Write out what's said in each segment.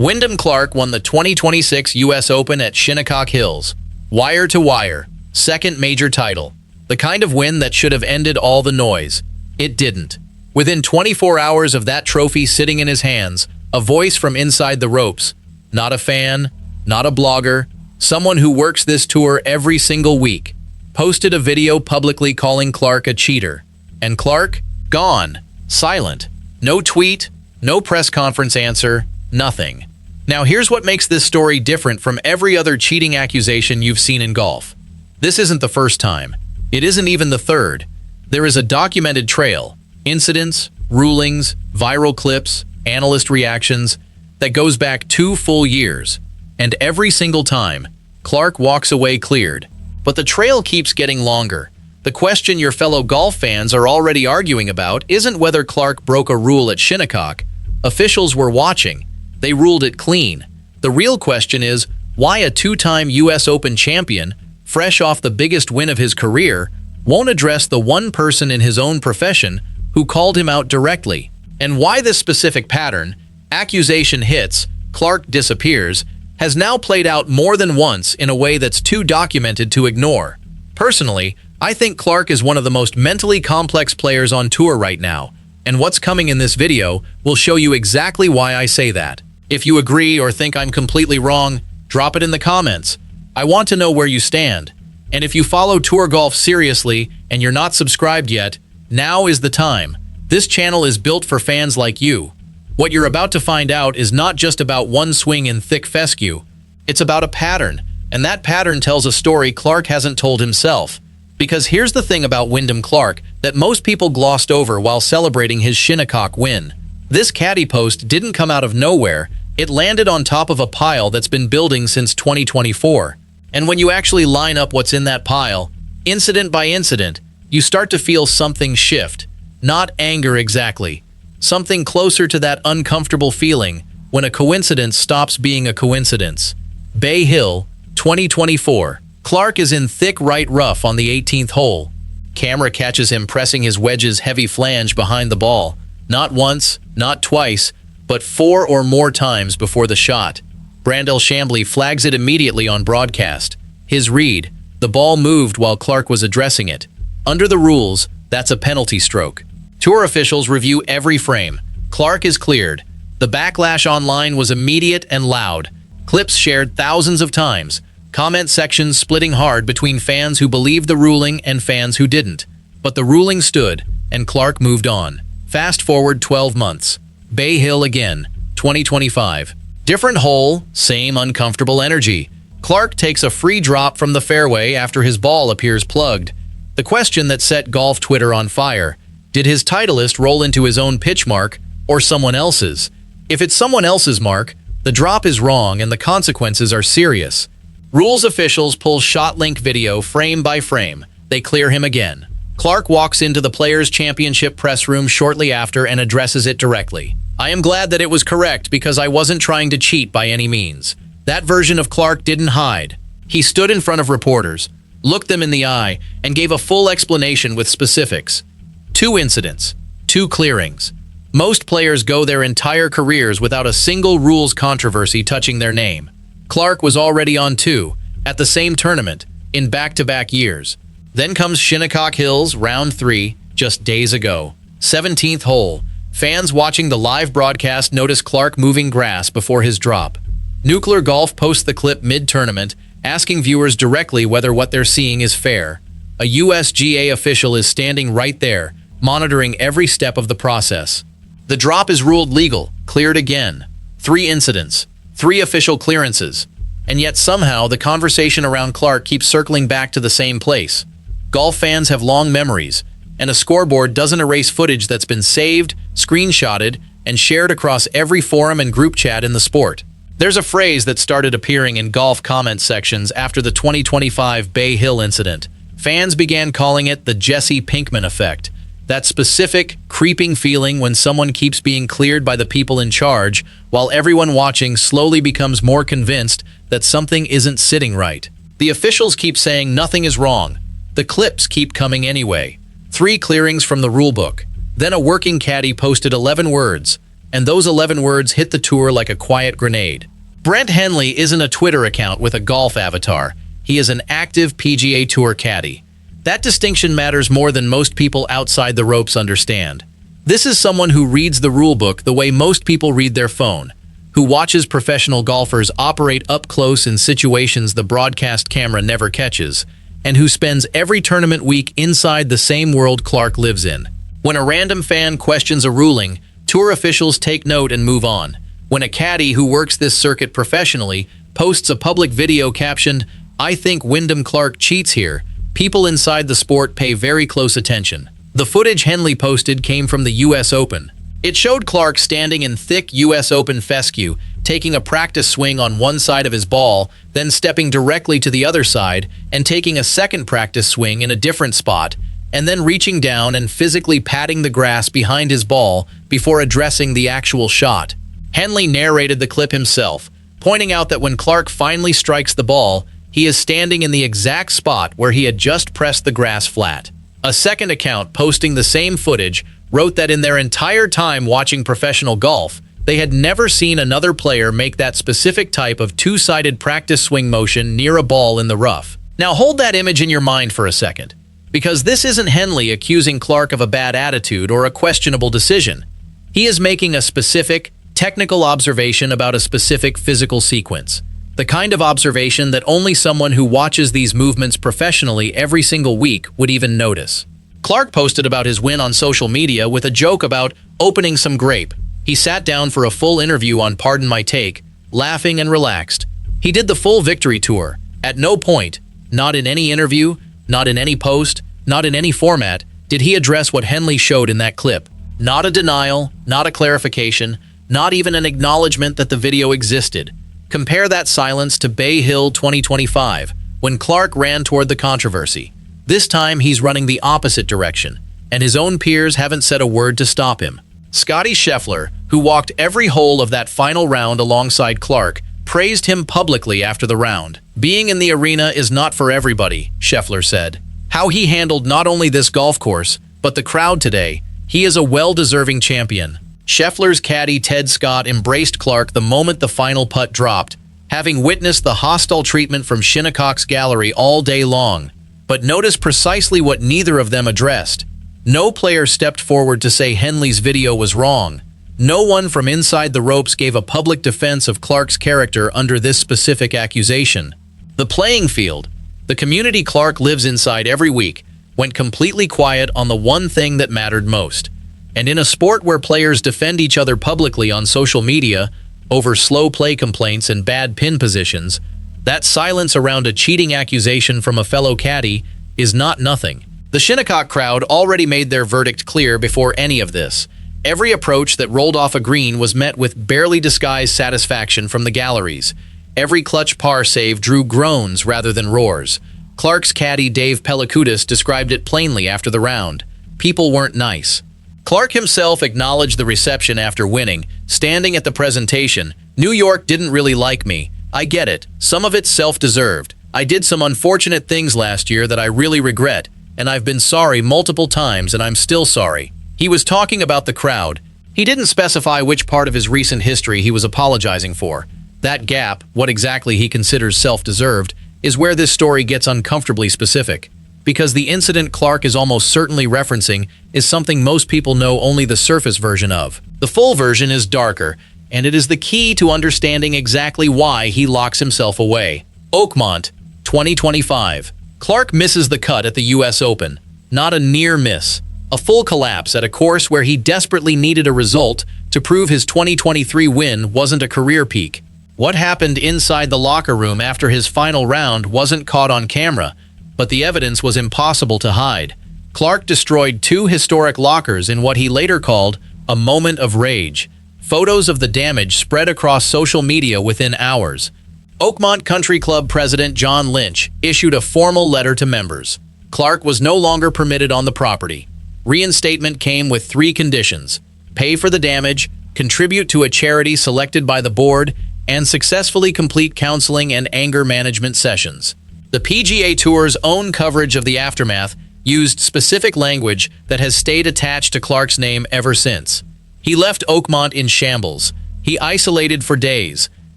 Wyndham Clark won the 2026 U.S. Open at Shinnecock Hills. Wire to wire. Second major title. The kind of win that should have ended all the noise. It didn't. Within 24 hours of that trophy sitting in his hands, a voice from inside the ropes, not a fan, not a blogger, someone who works this tour every single week, posted a video publicly calling Clark a cheater. And Clark? Gone. Silent. No tweet, no press conference answer, nothing. Now here's what makes this story different from every other cheating accusation you've seen in golf. This isn't the first time. It isn't even the third. There is a documented trail, incidents, rulings, viral clips, analyst reactions, that goes back 2 full years. And every single time, Clark walks away cleared. But the trail keeps getting longer. The question your fellow golf fans are already arguing about isn't whether Clark broke a rule at Shinnecock. Officials were watching. They ruled it clean. The real question is, why a 2-time U.S. Open champion, fresh off the biggest win of his career, won't address the one person in his own profession who called him out directly? And why this specific pattern, accusation hits, Clark disappears, has now played out more than once in a way that's too documented to ignore. Personally, I think Clark is one of the most mentally complex players on tour right now, and what's coming in this video will show you exactly why I say that. If you agree or think I'm completely wrong, drop it in the comments. I want to know where you stand. And if you follow tour golf seriously and you're not subscribed yet, now is the time. This channel is built for fans like you. What you're about to find out is not just about one swing in thick fescue. It's about a pattern, and that pattern tells a story Clark hasn't told himself. Because here's the thing about Wyndham Clark that most people glossed over while celebrating his Shinnecock win. This caddy post didn't come out of nowhere. It landed on top of a pile that's been building since 2024. And when you actually line up what's in that pile, incident by incident, you start to feel something shift. Not anger exactly. Something closer to that uncomfortable feeling when a coincidence stops being a coincidence. Bay Hill, 2024. Clark is in thick right rough on the 18th hole. Camera catches him pressing his wedge's heavy flange behind the ball. Not once, not twice, but 4 or more times before the shot. Brandel Chambly flags it immediately on broadcast. His read, the ball moved while Clark was addressing it. Under the rules, that's a penalty stroke. Tour officials review every frame. Clark is cleared. The backlash online was immediate and loud. Clips shared thousands of times. Comment sections splitting hard between fans who believed the ruling and fans who didn't. But the ruling stood, and Clark moved on. Fast forward 12 months. Bay Hill again, 2025. Different hole, same uncomfortable energy. Clark takes a free drop from the fairway after his ball appears plugged. The question that set golf Twitter on fire: did his Titleist roll into his own pitch mark or someone else's? If it's someone else's mark, the drop is wrong and the consequences are serious. Rules officials pull ShotLink video frame by frame. They clear him again. Clark walks into the Players' Championship press room shortly after and addresses it directly. I am glad that it was correct because I wasn't trying to cheat by any means. That version of Clark didn't hide. He stood in front of reporters, looked them in the eye, and gave a full explanation with specifics. 2 incidents, 2 clearings. Most players go their entire careers without a single rules controversy touching their name. Clark was already on 2, at the same tournament, in back-to-back years. Then comes Shinnecock Hills, round 3, just days ago. 17th hole. Fans watching the live broadcast notice Clark moving grass before his drop. Nuclear Golf posts the clip mid-tournament, asking viewers directly whether what they're seeing is fair. A USGA official is standing right there, monitoring every step of the process. The drop is ruled legal, cleared again. 3 incidents, 3 official clearances. And yet somehow the conversation around Clark keeps circling back to the same place. Golf fans have long memories, and a scoreboard doesn't erase footage that's been saved, screenshotted, and shared across every forum and group chat in the sport. There's a phrase that started appearing in golf comment sections after the 2025 Bay Hill incident. Fans began calling it the Jesse Pinkman effect. That specific, creeping feeling when someone keeps being cleared by the people in charge, while everyone watching slowly becomes more convinced that something isn't sitting right. The officials keep saying nothing is wrong. The clips keep coming anyway. 3 clearings from the rulebook. Then a working caddy posted 11 words. and those 11 words hit the tour like a quiet grenade. Brent Henley isn't a Twitter account with a golf avatar. He is an active PGA Tour caddy. That distinction matters more than most people outside the ropes understand. This is someone who reads the rulebook the way most people read their phone, who watches professional golfers operate up close in situations the broadcast camera never catches, and who spends every tournament week inside the same world Clark lives in. When a random fan questions a ruling, tour officials take note and move on. When a caddy who works this circuit professionally posts a public video captioned, "I think Wyndham Clark cheats here," people inside the sport pay very close attention. The footage Henley posted came from the US Open. It showed Clark standing in thick US Open fescue, taking a practice swing on one side of his ball, then stepping directly to the other side and taking a second practice swing in a different spot, and then reaching down and physically patting the grass behind his ball before addressing the actual shot. Henley narrated the clip himself, pointing out that when Clark finally strikes the ball, he is standing in the exact spot where he had just pressed the grass flat. A second account posting the same footage wrote that in their entire time watching professional golf, they had never seen another player make that specific type of two-sided practice swing motion near a ball in the rough. Now hold that image in your mind for a second, because this isn't Henley accusing Clark of a bad attitude or a questionable decision. He is making a specific, technical observation about a specific physical sequence. The kind of observation that only someone who watches these movements professionally every single week would even notice. Clark posted about his win on social media with a joke about opening some grape. He sat down for a full interview on Pardon My Take, laughing and relaxed. He did the full victory tour. At no point, not in any interview, not in any post, not in any format, did he address what Henley showed in that clip. Not a denial, not a clarification, not even an acknowledgement that the video existed. Compare that silence to Bay Hill 2025, when Clark ran toward the controversy. This time he's running the opposite direction, and his own peers haven't said a word to stop him. Scottie Scheffler, who walked every hole of that final round alongside Clark, praised him publicly after the round. "Being in the arena is not for everybody," Scheffler said. "How he handled not only this golf course, but the crowd today, he is a well-deserving champion." Scheffler's caddy Ted Scott embraced Clark the moment the final putt dropped, having witnessed the hostile treatment from Shinnecock's gallery all day long. But notice precisely what neither of them addressed. No player stepped forward to say Henley's video was wrong. No one from inside the ropes gave a public defense of Clark's character under this specific accusation. The playing field, the community Clark lives inside every week, went completely quiet on the one thing that mattered most. And in a sport where players defend each other publicly on social media over slow play complaints and bad pin positions, that silence around a cheating accusation from a fellow caddy is not nothing. The Shinnecock crowd already made their verdict clear before any of this. Every approach that rolled off a green was met with barely disguised satisfaction from the galleries. Every clutch par save drew groans rather than roars. Clark's caddy Dave Pellicudis described it plainly after the round. People weren't nice. Clark himself acknowledged the reception after winning, standing at the presentation. "New York didn't really like me. I get it. Some of it's self-deserved. I did some unfortunate things last year that I really regret, and I've been sorry multiple times and I'm still sorry." He was talking about the crowd. He didn't specify which part of his recent history he was apologizing for. That gap, what exactly he considers self-deserved, is where this story gets uncomfortably specific. Because the incident Clark is almost certainly referencing is something most people know only the surface version of. The full version is darker, and it is the key to understanding exactly why he locks himself away. Oakmont, 2025. Clark misses the cut at the US Open. Not a near miss. A full collapse at a course where he desperately needed a result to prove his 2023 win wasn't a career peak. What happened inside the locker room after his final round wasn't caught on camera, but the evidence was impossible to hide. Clark destroyed 2 historic lockers in what he later called a moment of rage. Photos of the damage spread across social media within hours. Oakmont Country Club president John Lynch issued a formal letter to members. Clark was no longer permitted on the property. Reinstatement came with 3 conditions: pay for the damage, contribute to a charity selected by the board, and successfully complete counseling and anger management sessions. The PGA Tour's own coverage of the aftermath used specific language that has stayed attached to Clark's name ever since. He left Oakmont in shambles. He isolated for days,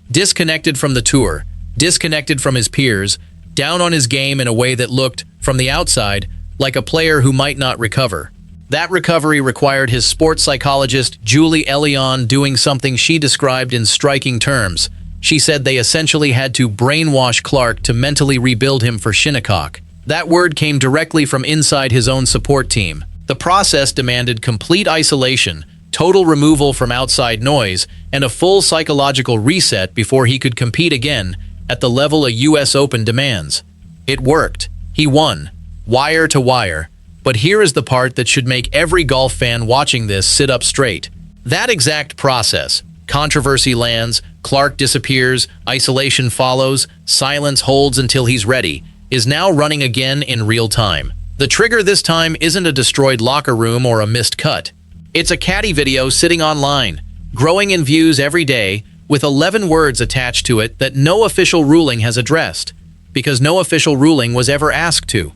disconnected from the tour, disconnected from his peers, down on his game in a way that looked, from the outside, like a player who might not recover. That recovery required his sports psychologist, Julie Elion, doing something she described in striking terms. She said they essentially had to brainwash Clark to mentally rebuild him for Shinnecock. That word came directly from inside his own support team. The process demanded complete isolation, total removal from outside noise, and a full psychological reset before he could compete again at the level a US Open demands. It worked. He won, wire to wire. But here is the part that should make every golf fan watching this sit up straight. That exact process. Controversy lands, Clark disappears, isolation follows, silence holds until he's ready, is now running again in real time. The trigger this time isn't a destroyed locker room or a missed cut. It's a caddy video sitting online, growing in views every day, with 11 words attached to it that no official ruling has addressed, because no official ruling was ever asked to.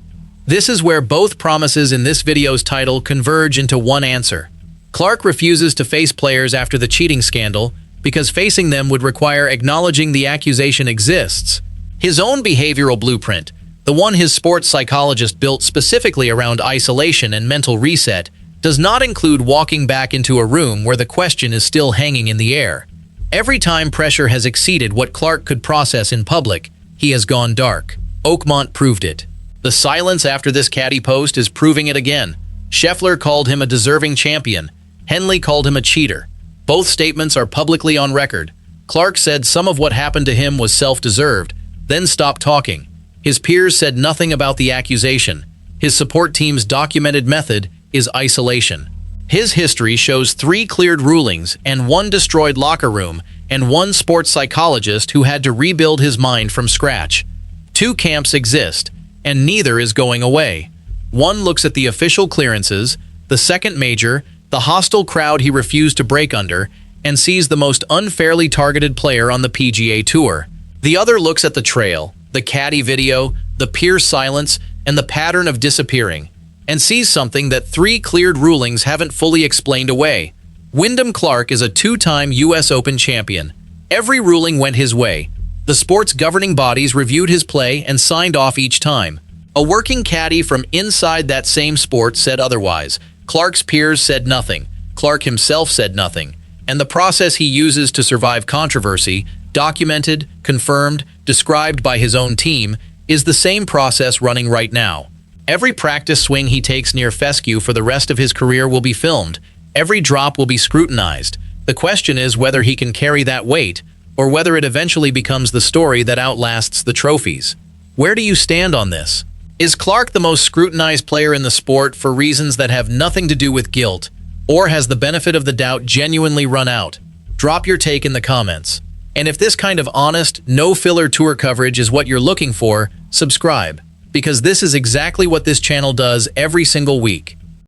This is where both promises in this video's title converge into one answer. Clark refuses to face players after the cheating scandal because facing them would require acknowledging the accusation exists. His own behavioral blueprint, the one his sports psychologist built specifically around isolation and mental reset, does not include walking back into a room where the question is still hanging in the air. Every time pressure has exceeded what Clark could process in public, he has gone dark. Oakmont proved it. The silence after this caddy post is proving it again. Scheffler called him a deserving champion. Henley called him a cheater. Both statements are publicly on record. Clark said some of what happened to him was self-deserved, then stopped talking. His peers said nothing about the accusation. His support team's documented method is isolation. His history shows 3 cleared rulings and 1 destroyed locker room and 1 sports psychologist who had to rebuild his mind from scratch. 2 camps exist, and neither is going away. One looks at the official clearances, the second major, the hostile crowd he refused to break under, and sees the most unfairly targeted player on the PGA Tour. The other looks at the trail, the caddy video, the peer silence, and the pattern of disappearing, and sees something that 3 cleared rulings haven't fully explained away. Wyndham Clark is a 2-time US Open champion. Every ruling went his way. The sport's governing bodies reviewed his play and signed off each time. A working caddy from inside that same sport said otherwise. Clark's peers said nothing. Clark himself said nothing. And the process he uses to survive controversy, documented, confirmed, described by his own team, is the same process running right now. Every practice swing he takes near fescue for the rest of his career will be filmed. Every drop will be scrutinized. The question is whether he can carry that weight, or whether it eventually becomes the story that outlasts the trophies. Where do you stand on this? Is Clark the most scrutinized player in the sport for reasons that have nothing to do with guilt, or has the benefit of the doubt genuinely run out? Drop your take in the comments. And if this kind of honest, no-filler tour coverage is what you're looking for, subscribe, because this is exactly what this channel does every single week.